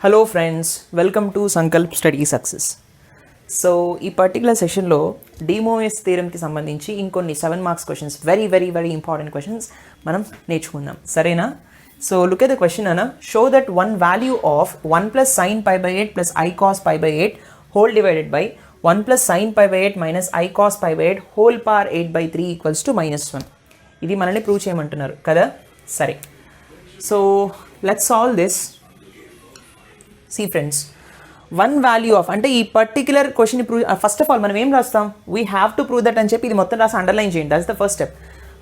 Hello friends, welcome to Sankalp study success. So ఈ particular సెషన్లో de Moivre's థియరమ్కి సంబంధించి ఇంకొన్ని 7 marks questions, very very very important questions మనం నేర్చుకుందాం. సరేనా? So look at the question అన్న. Show that one value of 1 + sin π/8 + I cos π/8 whole divided by 1 + sin π/8 - I cos π/8 whole power 8/3 = -1. ఇది మనల్ని ప్రూవ్ చేయమంటున్నారు కదా. సరే, so let's solve this. See friends, one value of అంటే ఈ particular question prove, first of all మనం ఏం రాస్తాం, we have to prove that అని చెప్పి ఇది మొత్తం రాసి అండర్లైన్ చేయండి. That's the first step.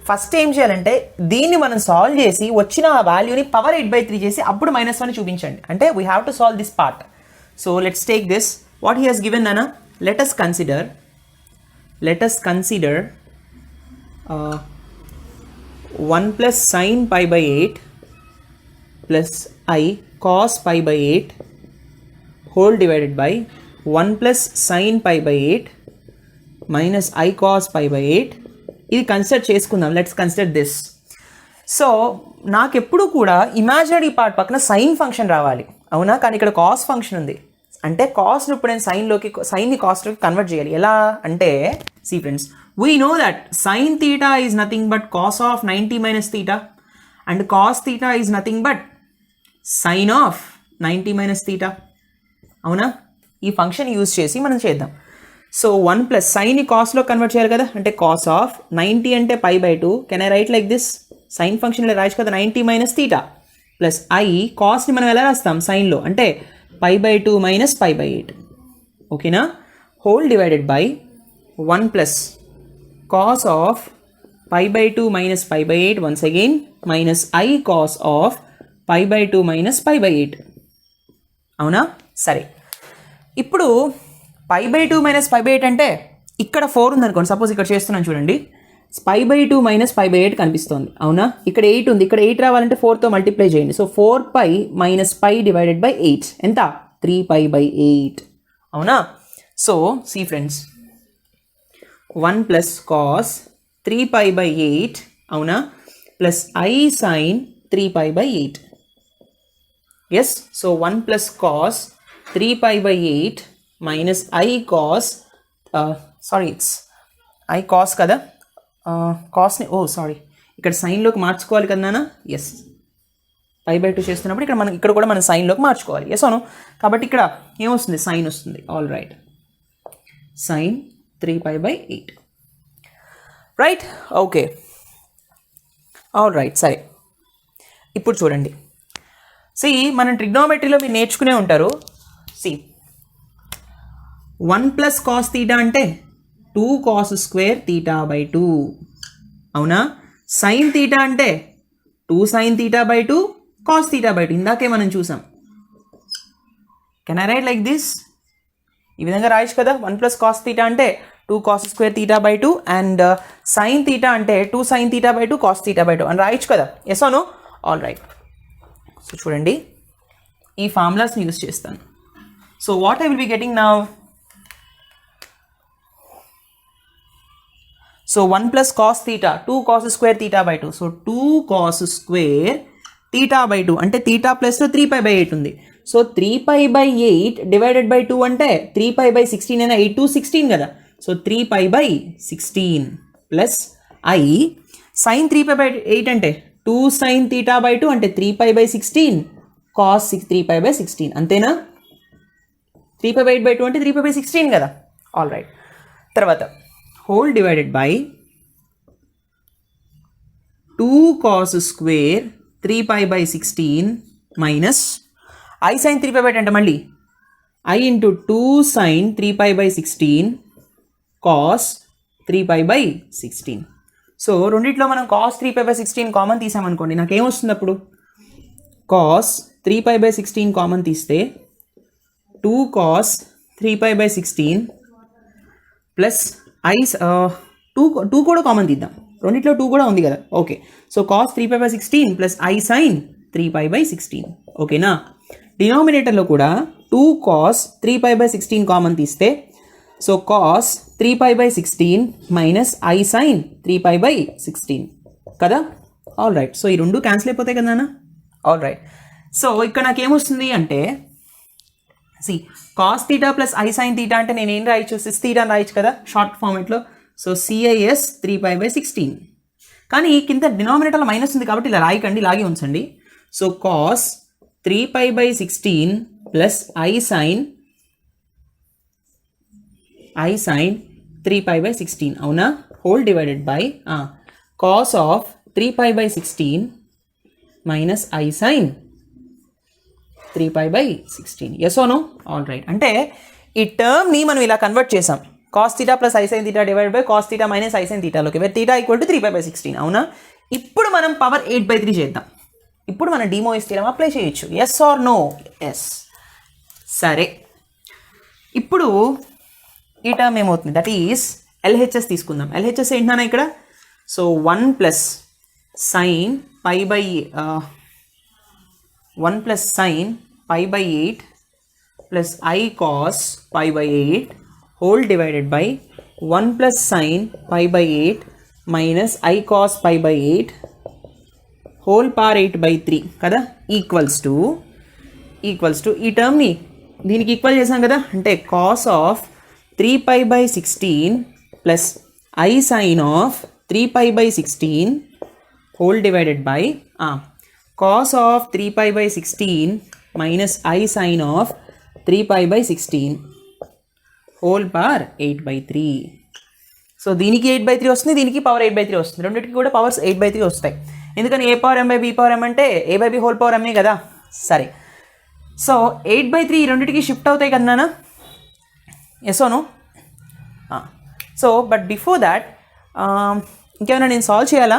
First ఏం చేయాలంటే దీన్ని మనం సాల్వ్ చేసి వచ్చిన ఆ వాల్యూని పవర్ 8/3 చేసి అప్పుడు -1 చూపించండి. అంటే we have to solve this part. So let's take this. What he's హెస్ గివెన్ అన్న, let us consider 1 + sin π/8 + I cos π/8 whole divided by 1 + sin π/8 - I cos π/8. ఇది కన్సిడర్ చేసుకుందాం. Let's consider this. సో నాకు ఎప్పుడు కూడా ఇమాజినరీ పార్ట్ పక్కన sine function రావాలి, అవునా? కానీ ఇక్కడ కాస్ ఫంక్షన్ ఉంది. అంటే కాస్ను ఇప్పుడు నేను సైన్ని కాస్ట్లోకి కన్వర్ట్ చేయాలి. ఎలా అంటే, see friends, we know that sine theta is nothing but cos of 90 - θ and cos theta is nothing but sine of 90 - θ. అవునా? ఈ ఫంక్షన్ యూజ్ చేసి మనం చేద్దాం. సో 1 + సైన్ని కాస్లో కన్వర్ట్ చేయాలి కదా. అంటే కాస్ ఆఫ్ 90 అంటే π/2. Can I write like this? Sine function ఇలా రాయచ్చు కదా, 90 - θ ప్లస్ I కాస్ని మనం ఎలా రాస్తాం సైన్లో, అంటే π/2 - π/8. ఓకేనా? Whole divided by 1 + cos of π/2 - π/8 once again minus I cos of π/2 - π/8. అవునా? సరే, ఇప్పుడు π/2 - π/8 అంటే ఇక్కడ 4 ఉందనుకోండి. సపోజ్ ఇక్కడ చేస్తున్నాను చూడండి, π/2 - π/8 కనిపిస్తోంది, అవునా? ఇక్కడ 8 ఉంది. ఇక్కడ 8 రావాలంటే 4తో మల్టిప్లై చేయండి. సో 4π - π డివైడెడ్ బై 8 ఎంత? 3π/8. అవునా? సో సి ఫ్రెండ్స్, 1 + cos 3π/8, అవునా, plus I sin 3π/8. Yes. So 1 + cos 3π/8 - I cos, it's I cos కదా, కాస్ని ఇక్కడ సైన్లోకి మార్చుకోవాలి కదా నాన్న. ఎస్, π/2 చేస్తున్నప్పుడు ఇక్కడ కూడా మనం సైన్లోకి మార్చుకోవాలి. ఎస్ అవును. కాబట్టి ఇక్కడ ఏమొస్తుంది? సైన్ వస్తుంది. All right, sine 3π/8. Right, okay, all right. సరే, ఇప్పుడు చూడండి. సి, మనం ట్రిగ్నోమెట్రీలో మీరు నేర్చుకునే ఉంటారు. సి, 1 + cos θ అంటే 2 cos² θ/2, అవునా? సైన్ θ అంటే 2 sin θ/2 cos θ/2. ఇందాకే మనం చూసాం. Can I write like this? ఈ విధంగా రాయొచ్చు కదా. 1 + cos θ అంటే 2 cos² θ/2 అండ్ సైన్ θ అంటే 2 sin θ/2 cos θ/2 అని రాయొచ్చు కదా. ఎస్ అవును. All right. సో చూడండి, ఈ ఫార్ములాస్ని యూజ్ చేస్తాను. So what I will be getting now? So 1 + cos θ 2 cos² θ/2. So 2 cos² θ/2 అంటే θ ప్లస్లో 3π/8 ఉంది. సో 3π/8 డివైడెడ్ బై 2 అంటే 3π/16 అయినా 8 2 16 కదా. సో 3π/16 ప్లస్ I sin 3π/8 అంటే 2 sin θ/2 అంటే 3π/16 cos 3π/16. అంతేనా? 3π/8/2 అంటే 3π/16 కదా. All right. తర్వాత whole divided by 2 cos² 3π/16 minus I sin 3π/8 అంటే మళ్ళీ I ఇంటూ 2 sin 3π/16 cos 3π/16. సో రెండిట్లో మనం cos 3π/16 కామన్ తీసామనుకోండి, నాకేమొస్తుంది అప్పుడు? cos 3π/16 కామన్ తీస్తే 2 cos 3π/16 ప్లస్ I 2 కూడా కామన్ తీద్దాం. రెండిట్లో 2 కూడా ఉంది కదా. Okay, so cos 3π/16 plus I sin 3π/16. ఓకేనా? డినామినేటర్లో కూడా 2 cos 3π/16 కామన్ తీస్తే సో cos 3π/16 మైనస్ I sin 3π/16 కదా. All right. సో ఈ రెండు క్యాన్సిల్ అయిపోతాయి కదా నాన్న. All right. సో ఇక్కడ నాకేమొస్తుంది అంటే see cos theta plus i sine theta అంటే నేను ఏం రాయొచ్చు, సిస్ థీటా అని రాయొచ్చు కదా షార్ట్ ఫార్మేట్లో. So CIS 3π/16. కానీ కింద డినామినేటర్లో మైనస్ ఉంది కాబట్టి ఇలా రాయకండి, ఇలాగే ఉంచండి. So cos 3π/16 plus i sine 3π/16 అవునా, whole divided by cos of 3π/16 minus i sine 3π/16. Yes or no? All right. అంటే ఈ టర్మ్ని మనం ఇలా కన్వర్ట్ చేసాం, cos theta plus i sine theta divided by cos theta minus i sine థీటాలోకి, where theta equal to 3π/16 అవునా. ఇప్పుడు మనం పవర్ 8/3 చేద్దాం. ఇప్పుడు మనం డి మోయిస్ థీరం అప్లై చేయొచ్చు. Yes or no? ఎస్. సరే, ఇప్పుడు ఈ టర్మ్ ఏమవుతుంది, దట్ ఈస్ ఎల్హెచ్ఎస్ తీసుకుందాం. ఎల్హెచ్ఎస్ ఏంటన్నా ఇక్కడ, so 1 plus sine π/8 plus i cos π/8 whole divided by 1 plus sine π/8 minus i cos π/8 whole power 8/3 కదా, ఈక్వల్స్ టు ఈ టర్మ్ని దీనికి ఈక్వల్ చేసాం కదా, అంటే cos of 3π/16 plus i sine of 3π/16 whole divided by cos of 3π/16 minus i sine of 3π/16 whole power 8/3. So దీనికి 8/3 వస్తుంది, దీనికి power 8/3 వస్తుంది, రెండింటికి కూడా పవర్స్ 8/3 వస్తాయి. ఎందుకని a power m by b power m అంటే a by b whole power m కదా. సరే, సో 8/3 ఈ రెండింటికి షిఫ్ట్ అవుతాయి కదా నాన్న. Yes or no? So but before that ఇంకేమైనా నేను సాల్వ్ చేయాలా?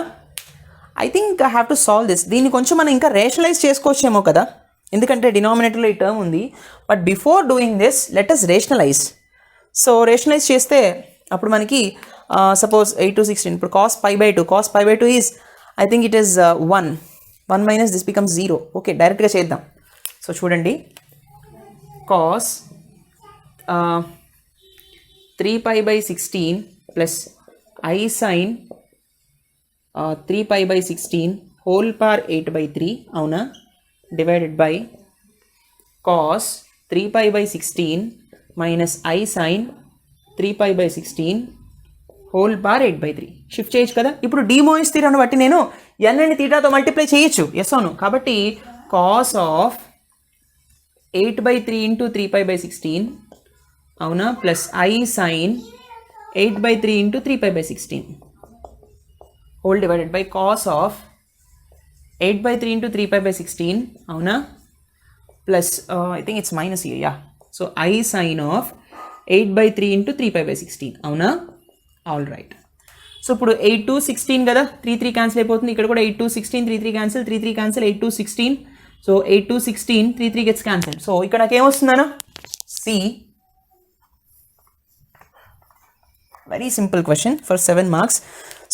I think I have to solve this. దీన్ని కొంచెం మనం ఇంకా రేషనలైజ్ చేసుకోవచ్చేమో కదా, ఎందుకంటే డినామినేటర్లో ఈ టర్మ్ ఉంది. But before doing this let us rationalise. So rationalise చేస్తే అప్పుడు మనకి సపోజ్ 8 to 16, ఇప్పుడు cos π/2 is I think it is 1 minus this becomes 0. Okay, డైరెక్ట్గా చేద్దాం. సో చూడండి, cos 3π/16 plus i sine 3π/16 whole power 8/3 అవునా, divided by cos 3π/16 minus i sine 3π/16 whole power 8/3. Shift చేయొచ్చు కదా. ఇప్పుడు డి మోయిస్ థీరం బట్టి నేను ఎన్ అండ్ థీటాతో మల్టిప్లై చేయొచ్చు. ఎస్ అవును. కాబట్టి కాస్ ఆఫ్ 8/3 ఇంటూ 3π/16 అవునా, plus i sine 8/3 into 3π/16 whole divided by cos of 8/3 into 3π/16 అవునా, plus I think it's minus here, yeah. So i sine of 8/3 into 3π/16 అవునా. All right. So ఇప్పుడు 8 to 16 కదా, 3 cancel అయిపోతుంది. ఇక్కడ కూడా 8 to 16, 3 cancel, 3 cancel, 8 to 16. So 8 to 16, 3 gets cancel. So ఇక్కడ నాకు ఏమొస్తుందన్నా, see very simple question for 7 marks.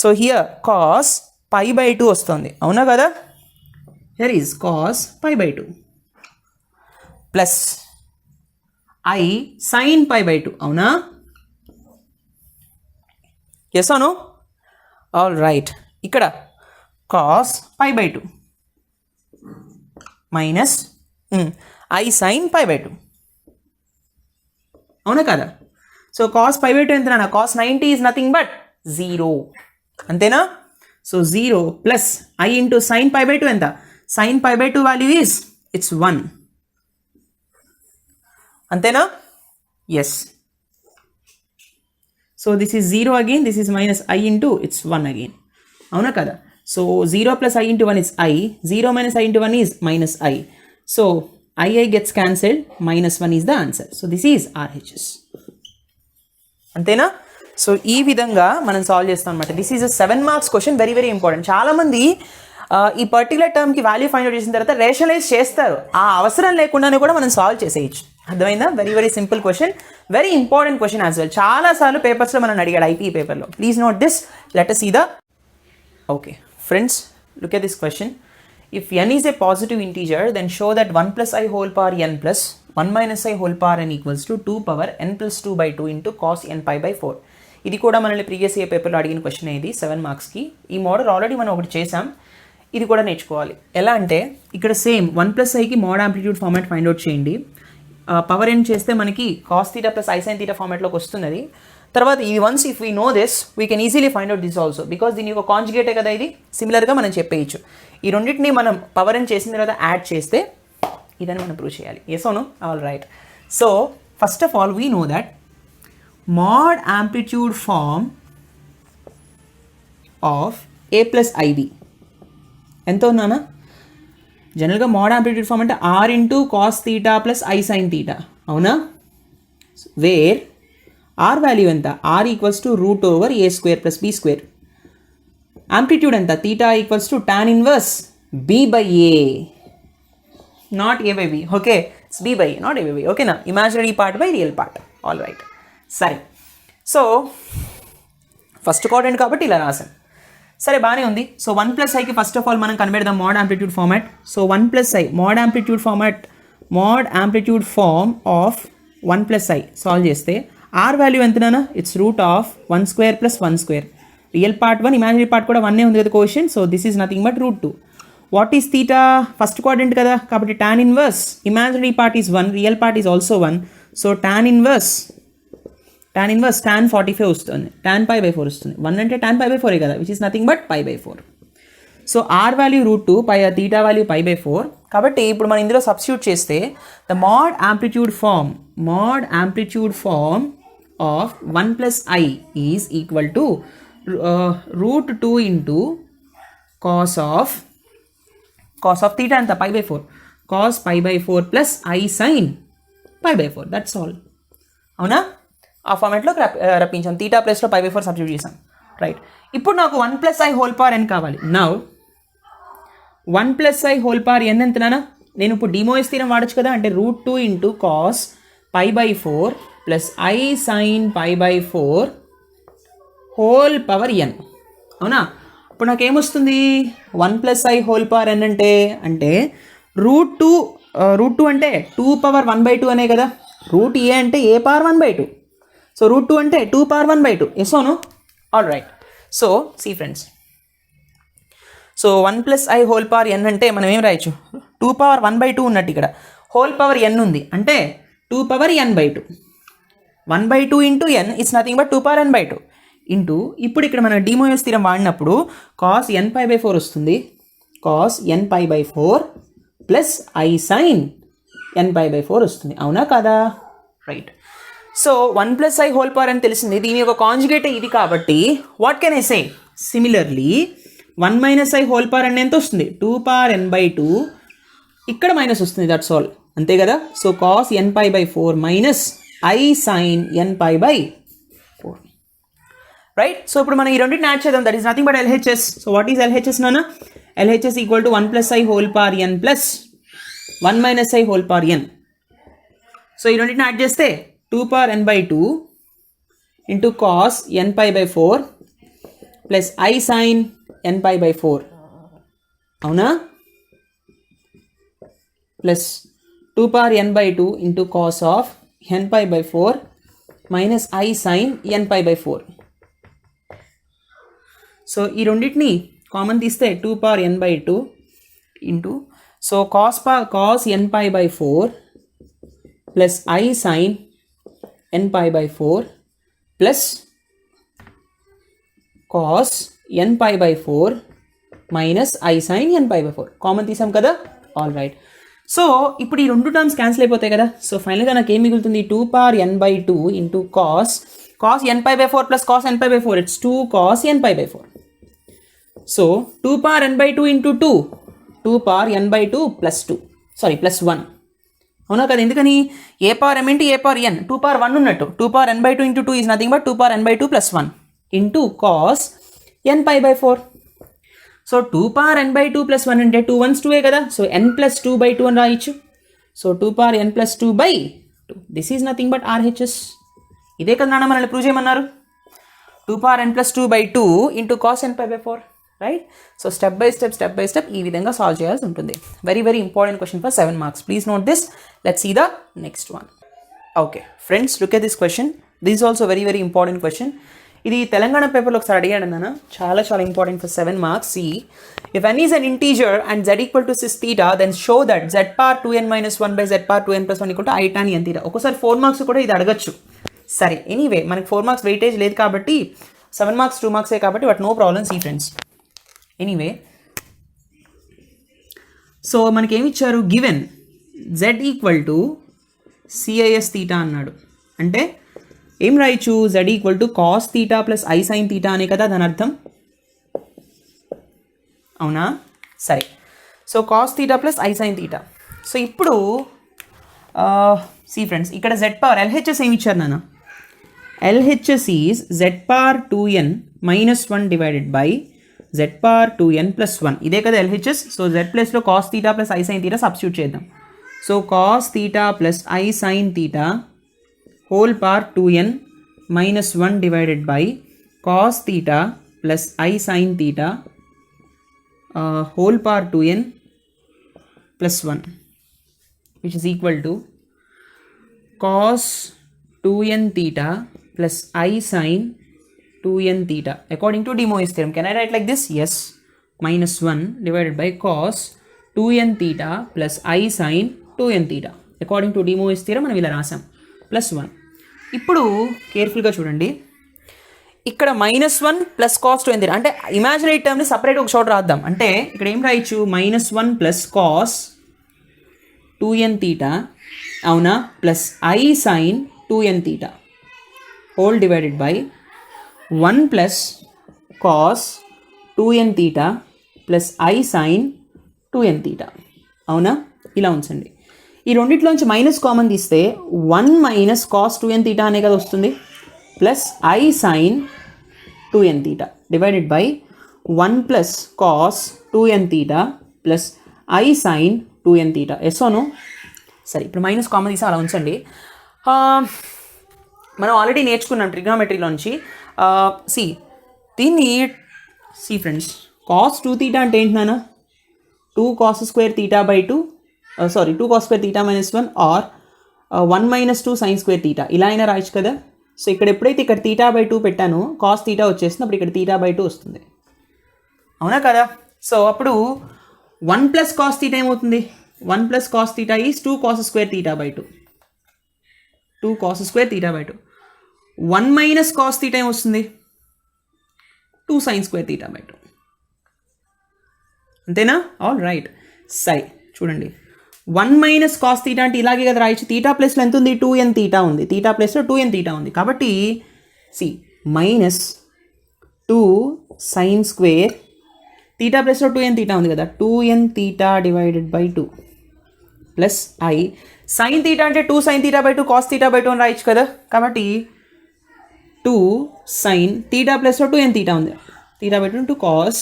So here cos π/2 వస్తుంది అవునా కదా. Here is cos π/2 plus i sine π/2 అవునా. ఎస్ అను. All right. ఇక్కడ కాస్ π/2 మైనస్ ఐ సైన్ π/2 అవునా కదా. సో కాస్ π/2 ఎంత నాన్న, కాస్ 90 ఈజ్ నథింగ్ బట్ 0 అంతేనా. So 0 plus i into sine π/2 ఎంత, సైన్ π/2 వాల్యూ ఈజ్ ఇట్స్ 1 అంతేనా. Yes. So this is 0 again, this is minus i into it's 1 again అవునా కదా. So 0 plus i into 1 is i, 0 minus i into 1 is minus i. So i gets cancelled, -1 is the answer. So this is RHS అంతేనా. So ఈ విధంగా మనం solve చేస్తాం అనమాట. This is a 7 marks question, very very important. చాలామంది ఈ particular టర్మ్కి value find out చేసిన తర్వాత రేషనలైజ్ చేస్తారు, ఆ అవసరం లేకుండానే కూడా మనం సాల్వ్ చేసేయచ్చు. అర్థమైందా. Very very simple question, very important question as well. చాలాసార్లు పేపర్స్లో మనం అడిగాడు ఐపీ పేపర్లో. Please note this. Let us see the okay friends, look at this question. If n is a positive integer, then show that 1 plus i whole power n plus 1 minus i whole power n equals to 2 power n plus 2/2 into cos n pi/4. ఇది కూడా మనల్ని previous year పేపర్లో అడిగిన question. ఇది 7 marksకి. ఈ model already మనం ఒకటి చేసాం, ఇది కూడా నేర్చుకోవాలి. ఎలా అంటే ఇక్కడ సేమ్ 1 plus iకి mod amplitude format find out చేయండి. పవర్ ఎండ్ చేస్తే మనకి cos theta plus i sine theta ఫార్మాట్లోకి వస్తున్నది. తర్వాత ఈ once if we know this we can easily find out this also, because దీని ఒక కాంజుగేటే కదా ఇది. సిమిలర్గా మనం చెప్పేయచ్చు. ఈ రెండింటిని మనం పవర్ ఎండ్ చేసిన తర్వాత యాడ్ చేస్తే ఇదని మనం ప్రూవ్ చేయాలి. Yes or no? All right. So first of all we know that mod amplitude form of a plus ib ఎంత ఉన్నానా? జనరల్గా మోడ్ ఆంప్లిట్యూడ్ ఫామ్ అంటే r into cos theta plus i sine theta, అవునా? Where r value ఎంత? R equals to root over a square plus b square. Amplitude ఎంత? Theta equals to tan inverse b by a, not a by b. Okay, it's b by a, not a by b. ఓకేనా? Imaginary part by real part. All right. సరే, so first quadrant కాబట్టి ఇలా రాసాం. సరే, బాగానే ఉంది. So 1 plus ఐకి first of all మనం కనిపెడదాం mod amplitude format. So 1 plus i mod amplitude format, mod amplitude form of 1 plus i solve చేస్తే ఆర్ వాల్యూ ఎంతనా? It's root of 1 square plus 1 square. Real part 1, imaginary part కూడా 1 ఉంది కదా coefficient. So this is nothing but root 2. What is theta? First quadrant కదా కాబట్టి tan inverse, imaginary part is 1, real part is also 1. So tan inverse tan 45 వస్తుంది, tan π by 4 వస్తుంది. 1 అంటే tan π by 4 కదా, which is nothing but π by 4. So r value root 2, theta value π by 4. కాబట్టి ఇప్పుడు మనం ఇందులో సబ్స్టిట్యూట్ చేస్తే the mod amplitude form of 1 plus i is equal to root 2 into cos of theta ఎంత? π by 4, cos π by 4 plus i sine π by 4. That's all. అవునా? ఆ ఫార్మాట్లో రప్పించాం. Theta ప్లస్లో π బై 4 సబ్స్టిట్యూట్ చేసాం. రైట్. ఇప్పుడు నాకు 1 plus i whole power n కావాలి. Now 1 plus i whole power n ఎంతనా? నేను ఇప్పుడు డిమోయిస్ థీరం వాడచ్చు కదా, అంటే root 2 into cos π by 4 plus i sine π by 4 whole power n. అవునా? ఇప్పుడు నాకేమొస్తుంది? 1 plus i whole power n అంటే రూట్ 2 అంటే 2 పవర్ 1/2 అనే కదా. రూట్ ఏ అంటే ఏ పవర్ 1/2. సో రూట్ 2 అంటే 2 power 1/2. Yes or no? All right. So see friends, so 1 plus i whole power n అంటే మనం ఏం రాయొచ్చు? 2 పవర్ 1/2 ఉన్నట్టు. ఇక్కడ హోల్ పవర్ ఎన్ ఉంది అంటే 2 power n/2. 1/2 into n it's nothing but 2 power n/2 into, ఇప్పుడు ఇక్కడ మనం డిమోయస్ థీరం వాడినప్పుడు కాస్ n π బై 4 వస్తుంది. Cos n π by 4 plus i sine n π by 4 వస్తుంది. అవునా కదా? Right. So 1 plus i whole power అని తెలిసింది. దీని యొక్క కాంజుగేట్ ఇది కాబట్టి what can I say? Similarly 1 minus i whole power అని ఎంత వస్తుంది? 2 పవర్ n/2. ఇక్కడ మైనస్ వస్తుంది. That's all. అంతే కదా? So cos n π by 4 minus i sine n π by 4. Right. So ఇప్పుడు మనం ఈ రెండింటిని యాడ్ చేద్దాం. That is nothing but LHS. So what is LHS నానా? LHS equal to 1 plus i whole power n plus 1 minus i whole power n. So ఈ రెండింటిని add చేస్తే 2 power n/2 into cos n π by 4 plus i sine n π by 4. అవునా? Plus 2 power n/2 into cos of n π by 4 minus i sine n π by 4. So ఈ రెండింటిని common తీస్తే 2 power n/2 into, so cos n π by 4 plus i sine n π by 4 plus cos n π by 4 minus i sine n π by 4 common తీసాం కదా. All right. So ఇప్పుడు ఈ రెండు terms cancel అయిపోతాయి కదా. సో ఫైనల్గా నాకు ఏం మిగులుతుంది? 2 power n/2 into cos n π by 4 plus cos n π by 4. It's 2 cos n π by 4. So 2 power n/2 into 2 power n/2 plus 2, sorry plus 1. అవునా కదా? ఎందుకని? A power m into a power n, 2 power 1 ఉన్నట్టు. 2 power n/2 into 2 is nothing but 2 power n/2 plus 1 into cos n π by 4. So 2 power n/2 plus 1 అంటే 2 1s 2 కదా. So n plus 2/2 అని రాయొచ్చు. So 2 power n plus 2/2. This is nothing but RHS. ఇదే కదా నాన్న మనల్ని prove చేయమన్నారు. 2 power n plus 2/2 into cos n π by 4. Right. So step by step ఈ విధంగా సాల్వ్ చేయాల్సి ఉంటుంది. Very very important question for 7 marks. Please note this. Let's see the next one. Okay friends, look at this question. This is also very very important question. ఇది తెలంగాణ పేపర్లో ఒకసారి అడిగాడు అన్న. చాలా చాలా important for 7 marks. See If n is an integer and z equal to cis theta, then show that z power 2n minus 1 by z power 2n plus 1 equal to I tan n theta. ఒక్కోసారి 4 marks కూడా ఇది అడగచ్చు. సరే, anyway మనకి 4 marks weightage లేదు కాబట్టి 7 marks 2 మార్క్సే కాబట్టి but no problem see friends. Anyway so మనకి ఏమి ఇచ్చారు, given z equal to CIS theta అన్నాడు. అంటే ఏం రాయొచ్చు, z equal to cos theta plus i sine theta అనే కదా దాని అర్థం, అవునా? సరే, so cos theta plus i sine theta. So ఇప్పుడు సి ఫ్రెండ్స్, ఇక్కడ జెడ్ పవర్ ఎల్హెచ్ఎస్ ఏమి ఇచ్చారు నాన్న, LHS is z power 2n minus 1 divided by z power 2n plus 1. ఇదే కదా ఎల్హెచ్ఎస్. సో జెడ్ ప్లస్లో cos theta plus i sine theta substitute చేద్దాం. So cos theta plus i sine theta whole power 2n minus 1 divided by cos theta plus i sine theta whole power 2n plus 1, which is equal to cos 2n theta plus I sin 2n theta according to De Moivre's theorem. Can I write like this? Yes. Minus 1 divided by cos 2n theta plus I sin 2n theta according to De Moivre's theorem మనం ఇలా రాసాం plus 1. ఇప్పుడు కేర్ఫుల్గా చూడండి, ఇక్కడ -1 plus cos 2n theta అంటే imaginary టర్మ్ని separate ఒక చోట రాద్దాం. అంటే ఇక్కడ ఏం రాయొచ్చు, -1 ప్లస్ కాస్ 2n theta, అవునా, plus i sine 2n theta whole divided by 1 plus cos 2n theta plus i sine 2n theta, అవునా? ఇలా ఉంచండి. ఈ రెండిట్లోంచి మైనస్ కామన్ తీస్తే 1 మైనస్ కాస్ 2n theta అనే కదా వస్తుంది, plus i sine 2n theta divided by 1 plus cos 2n theta plus I sin 2n theta. Yes or no? సరే, ఇప్పుడు మైనస్ కామన్ తీసి అలా ఉంచండి. మనం ఆల్రెడీ నేర్చుకున్నాం ట్రిగ్నోమెట్రీలోంచి. దీన్ని ఫ్రెండ్స్, కాస్ 2 theta అంటే ఏంటి నాన్న, 2 cos square theta by 2 2 cos square theta minus 1 or 1 minus 2 sin square theta ఇలా అయినా రాయొచ్చు కదా. సో ఇక్కడ ఎప్పుడైతే ఇక్కడ తీటా బై 2 పెట్టానో కాస్ తీటా వచ్చేస్తుంది, అప్పుడు ఇక్కడ తీటా బై 2 వస్తుంది, అవునా కదా? సో అప్పుడు 1 ప్లస్ కాస్ తీటా ఏమవుతుంది, 1 plus cos theta is 2 cos square theta by 2, 2 cos square theta by 2. 1 minus cos theta ఏమొస్తుంది, 2 sin square theta by 2, అంతేనా? All right. సరే చూడండి, 1 మైనస్ కాస్ తీటా అంటే ఇలాగే కదా రాయొచ్చు. తీటా ప్లస్లో ఎంత ఉంది, 2n తీటా ఉంది, తీటా ప్లస్లో 2n తీటా ఉంది. కాబట్టి మైనస్ 2 సైన్ స్క్వేర్ తీటా ప్లస్లో 2n తీటా ఉంది కదా, 2n theta divided by 2 plus i sine theta అంటే 2 sine theta by 2 cos theta by 2 అని రాయొచ్చు కదా. కాబట్టి 2 సైన్ తీటా ప్లస్లో 2n తీటా ఉంది, theta by 2 cos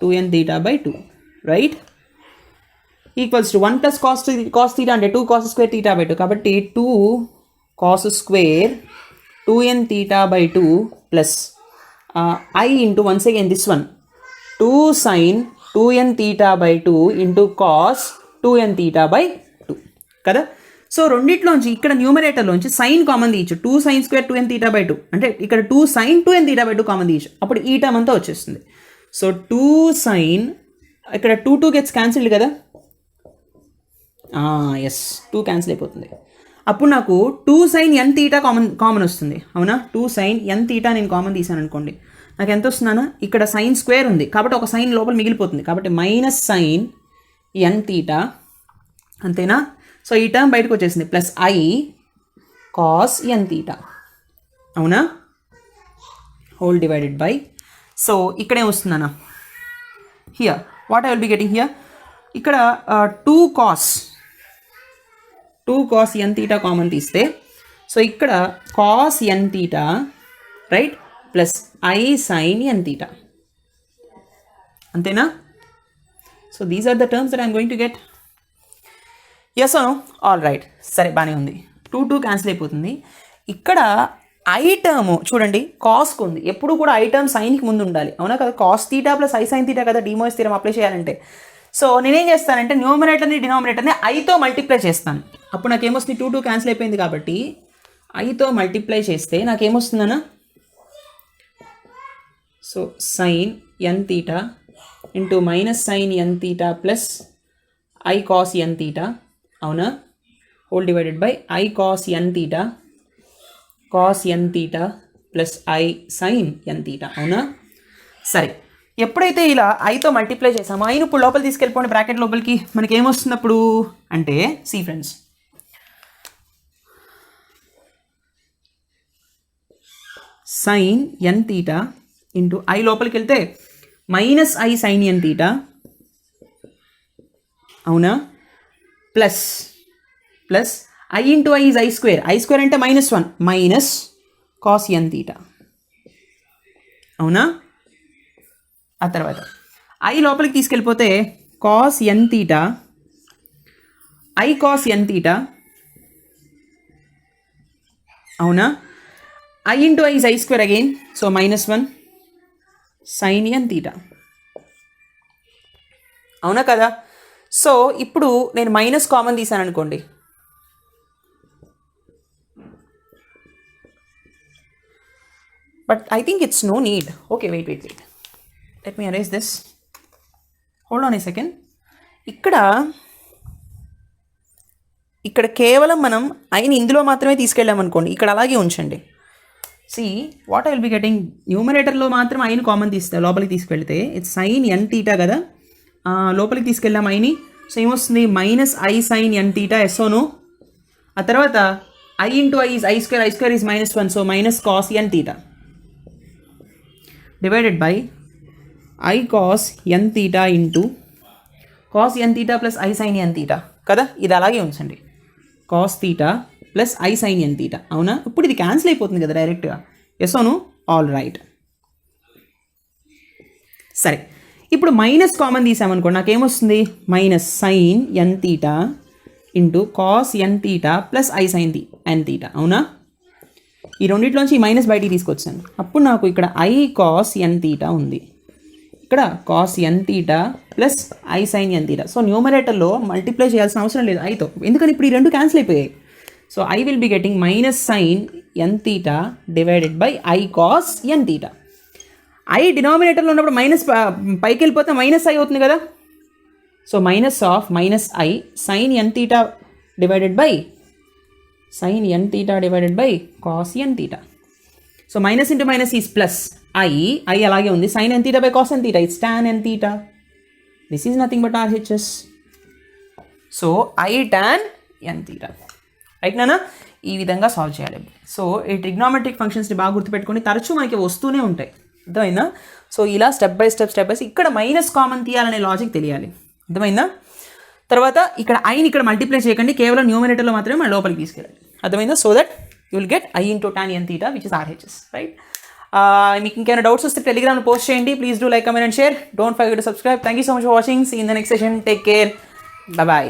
2n theta by 2, right, equals to 1 plus cos theta అంటే 2 cos square theta by 2. కాబట్టి 2 cos square 2n theta by 2 plus I into once again this one 2 sin 2n theta by 2 into cos 2n theta by 2 కదా. So రెండిట్లోంచి ఇక్కడ న్యూమరేటర్లోంచి sign common తీయచ్చు, 2 sin square 2n theta by 2 అంటే ఇక్కడ 2 sin 2n theta by 2 common తీయచ్చు, అప్పుడు ఈ term అంతా వచ్చేస్తుంది. సో 2 sin ఇక్కడ 2 గెట్స్ క్యాన్సిల్డ్ కదా, ఎస్ 2 క్యాన్సిల్ అయిపోతుంది. అప్పుడు నాకు 2 sin n theta కామన్ వస్తుంది, అవునా? 2 sin n theta నేను కామన్ తీసాను అనుకోండి, నాకు ఎంత వస్తున్నానా, ఇక్కడ సైన్ స్క్వేర్ ఉంది కాబట్టి ఒక సైన్ లోపల మిగిలిపోతుంది, కాబట్టి మైనస్ సైన్ n theta, అంతేనా? సో ఈ టర్మ్ బయటకు వచ్చేసింది, plus i cos n theta, అవునా, హోల్ డివైడెడ్ బై. సో ఇక్కడే వస్తుందన్నా, here what I will be getting here, ఇక్కడ 2 cos n theta కామన్ తీస్తే, సో ఇక్కడ cos n theta right plus i sine n theta, అంతేనా? So these are the terms that I'm going to get. Yes no? All right, సరే బాగానే ఉంది. 2 cancel అయిపోతుంది. ఇక్కడ I term చూడండి కాస్కు ఉంది, ఎప్పుడు కూడా ఐ టర్మ్ సైన్కి ముందు ఉండాలి, అవునా కదా? Cos theta plus i sine theta కదా De Moivre's థియరం అప్లై చేయాలంటే. సో నేనేం చేస్తానంటే న్యూమరేటర్ని డినామినేటర్ని ఐతో మల్టిప్లై చేస్తాను, అప్పుడు నాకేమొస్తుంది, 2 క్యాన్సిల్ అయిపోయింది కాబట్టి ఐతో మల్టిప్లై చేస్తే నాకేమొస్తుందన్నా, so sine n theta into minus sine n theta plus i cos n theta, అవునా, whole divided by i cos n theta plus i sine n theta, అవునా. సరే, ఎప్పుడైతే ఇలా ఐతో మల్టిప్లై చేసామో ఐను ఇప్పుడు లోపల తీసుకెళ్ళిపోండి బ్రాకెట్ లోపలికి, మనకి ఏమొస్తుంది అప్పుడు అంటే see friends, sine n theta into i లోపలికి వెళ్తే minus i sine n theta, అవునా, plus i into i is i square అంటే -1 మైనస్ కాస్ ఎన్ తీటా, అవునా. ఆ తర్వాత ఐ లోపలికి తీసుకెళ్ళిపోతే cos n theta i cos n theta, అవునా, i into i is i square again, so -1 sine n theta, అవునా కదా. సో ఇప్పుడు నేను మైనస్ కామన్ తీసాను అనుకోండి, but I think it's no need. Okay, wait let me arrange this, hold on a second. ఇక్కడ కేవలం మనం ఐని ఇందులో మాత్రమే తీసుకెళ్ళామనుకోండి, ఇక్కడ అలాగే ఉంచండి. See what I will be getting, న్యూమరేటర్లో మాత్రం ఐని కామన్ తీస్తే లోపలికి తీసుకెళ్తే ఇట్స్ సైన్ ఎన్ తీటా కదా, లోపలికి తీసుకెళ్ళాం ఐని, సో ఏమొస్తుంది minus i sine n theta, ఎస్ఓను. ఆ తర్వాత i into i is i square is -1, so minus cos n theta divided by i cos n theta into cos n theta plus i sine n theta కదా, ఇది అలాగే ఉంచండి, cos theta plus i sine n theta, అవునా. ఇప్పుడు ఇది cancel అయిపోతుంది కదా డైరెక్ట్గా, ఎస్ఓను, ఆల్ రైట్. సరే, ఇప్పుడు మైనస్ కామన్ తీసామనుకోండి, నాకేమొస్తుంది minus sine n theta into cos n theta plus i sine n theta, అవునా. ఈ రెండింటిలోంచి ఈ మైనస్ బయటికి తీసుకొచ్చాను, అప్పుడు నాకు ఇక్కడ ఐ కాస్ ఎన్ తీటా ఉంది, ఇక్కడ cos n theta plus i sine n theta. So న్యూమరేటర్లో మల్టిప్లై చేయాల్సిన అవసరం లేదు ఐతో, ఎందుకని ఇప్పుడు ఈ రెండు క్యాన్సిల్ అయిపోయాయి. So I will be getting minus sine n theta divided by i cos n theta. I డినామినేటర్లో ఉన్నప్పుడు మైనస్ పైకి వెళ్ళిపోతే మైనస్ ఐ అవుతుంది కదా, so minus of minus i sine n theta divided by cos n theta. So minus into minus is plus, i అలాగే ఉంది, sine n theta by cos n theta it's tan n theta, this is nothing but RHS. So i tan n theta, right నానా. ఈ విధంగా solve చేయాలి. So ఈ trigonometric ఫంక్షన్స్ని బాగా గుర్తుపెట్టుకొని తరచూ మనకి వస్తూనే ఉంటాయి, అర్థమైందా. సో ఇలా స్టెప్ బై స్టెప్ ఇక్కడ మైనస్ కామన్ తీయాలనే లాజిక్ తెలియాలి, అర్థమైందా. తర్వాత ఇక్కడ ఐని ఇక్కడ మల్టిప్లై చేయకండి, కేవలం న్యూమరేటర్లో మాత్రమే మన లోపలికి తీసుకెళ్ళాలి, అర్థమైందా. So that you will get i into tan n theta which is RHS, right. మీకు ఇంకేమైనా డౌట్స్ వస్తే టెలిగ్రామ్లో పోస్ట్ చేయండి. Please do like, comment and share. Don't forget to subscribe. Thank you so much for watching. See in the next session. Take care. By.